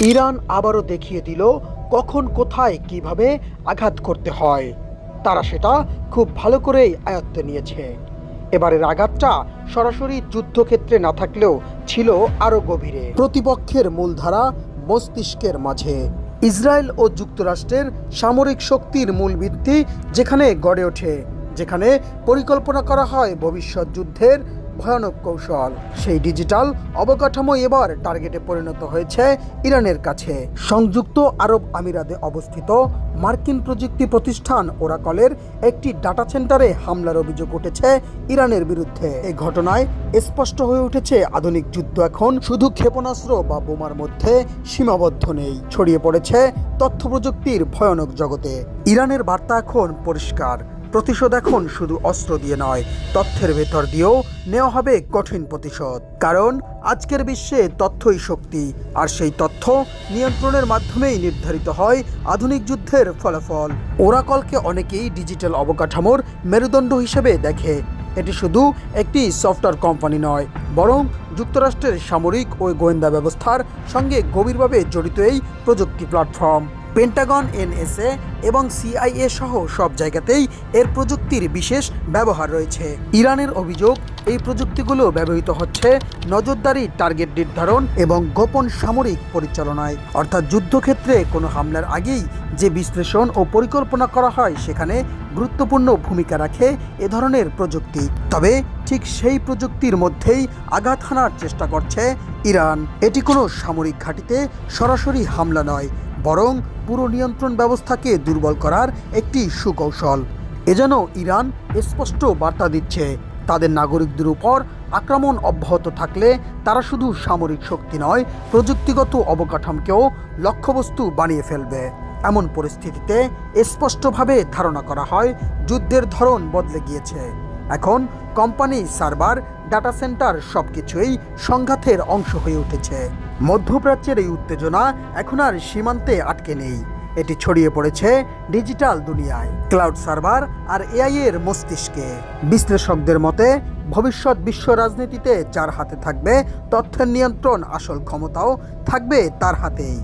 Iran আবারও দেখিয়ে দিল কখন কোথায় কিভাবে আঘাত করতে হয়। তারা সেটা খুব ভালো করেই আয়ত্তে নিয়েছে। এবারের আঘাতটা সরাসরি যুদ্ধক্ষেত্রে না থাকলেও ছিল আরও গভীরে, প্রতিপক্ষের মূলধারা মস্তিষ্কের মাঝে। ইসরায়েল ও যুক্তরাষ্ট্রের সামরিক শক্তির মূল ভিত্তি যেখানে গড়ে ওঠে, যেখানে পরিকল্পনা করা হয় ভবিষ্যৎ যুদ্ধের ভয়ানক কৌশল, সেই ডিজিটাল অবকাঠামো এবার টার্গেটে পরিণত হয়েছে ইরানের কাছে। সংযুক্ত আরব আমিরাতে অবস্থিত মার্কিন প্রযুক্তি প্রতিষ্ঠান ওরাকলের একটি ডাটা সেন্টারে হামলার অভিযোগ উঠেছে ইরানের বিরুদ্ধে। এই ঘটনায় স্পষ্ট হয়ে উঠেছে আধুনিক যুদ্ধ এখন শুধু ক্ষেপণাস্ত্র বা বোমার মধ্যে সীমাবদ্ধ নেই, ছড়িয়ে পড়েছে তথ্য প্রযুক্তির ভয়ানক জগতে। ইরানের বার্তা এখন পরিষ্কার, প্রতিশোধ এখন শুধু অস্ত্র দিয়ে নয়, তথ্যের ভেতর দিয়েও নেওয়া হবে কঠিন প্রতিশোধ। কারণ আজকের বিশ্বে তথ্যই শক্তি, আর সেই তথ্য নিয়ন্ত্রণের মাধ্যমেই নির্ধারিত হয় আধুনিক যুদ্ধের ফলাফল। ওরাকলকে অনেকেই ডিজিটাল অবকাঠামোর মেরুদণ্ড হিসেবে দেখে। এটি শুধু একটি সফটওয়্যার কোম্পানি নয়, বরং যুক্তরাষ্ট্রের সামরিক ও গোয়েন্দা ব্যবস্থার সঙ্গে গভীরভাবে জড়িত এই প্রযুক্তি প্ল্যাটফর্ম। পেন্টাগন, এনএসএ এবং সিআইএ সহ সব জায়গাতেই এর প্রযুক্তির বিশেষ ব্যবহার রয়েছে। ইরানের অভিযোগ, এই প্রযুক্তিগুলো ব্যবহৃত হচ্ছে নজরদারি, টার্গেট নির্ধারণ এবং গোপন সামরিক পরিচালনায়। অর্থাৎ যুদ্ধক্ষেত্রে কোনো হামলার আগেই যে বিশ্লেষণ ও পরিকল্পনা করা হয়, সেখানে গুরুত্বপূর্ণ ভূমিকা রাখে এ ধরনের প্রযুক্তি। তবে ঠিক সেই প্রযুক্তির মধ্যেই আঘাত হানার চেষ্টা করছে ইরান। এটি কোনো সামরিক ঘাঁটিতে সরাসরি হামলা নয়, বরং পুরো নিয়ন্ত্রণ ব্যবস্থাকে দুর্বল করার একটি সুকৌশল। এজন্য ইরান স্পষ্ট বার্তা দিচ্ছে, তাদের নাগরিকদের উপর আক্রমণ অব্যাহত থাকলে তারা শুধু সামরিক শক্তি নয়, প্রযুক্তিগত অবকাঠামোকেও লক্ষ্যবস্তু বানিয়ে ফেলবে। এমন পরিস্থিতিতে স্পষ্টভাবে ধারণা করা হয় যুদ্ধের ধরন বদলে গিয়েছে। এখন কোম্পানি, সার্ভার, ডাটা সেন্টার সবকিছুই সংঘাতের অংশ হয়ে উঠেছে। মধ্যপ্রাচ্যের এই উত্তেজনা এখন আর সীমান্তে আটকে নেই, এটি ছড়িয়ে পড়েছে ডিজিটাল দুনিয়ায়, ক্লাউড সার্ভার আর এআই এর মস্তিষ্কে। বিশ্লেষকদের মতে ভবিষ্যৎ বিশ্ব রাজনীতিতে যার হাতে থাকবে তথ্যের নিয়ন্ত্রণ, আসল ক্ষমতাও থাকবে তার হাতেই।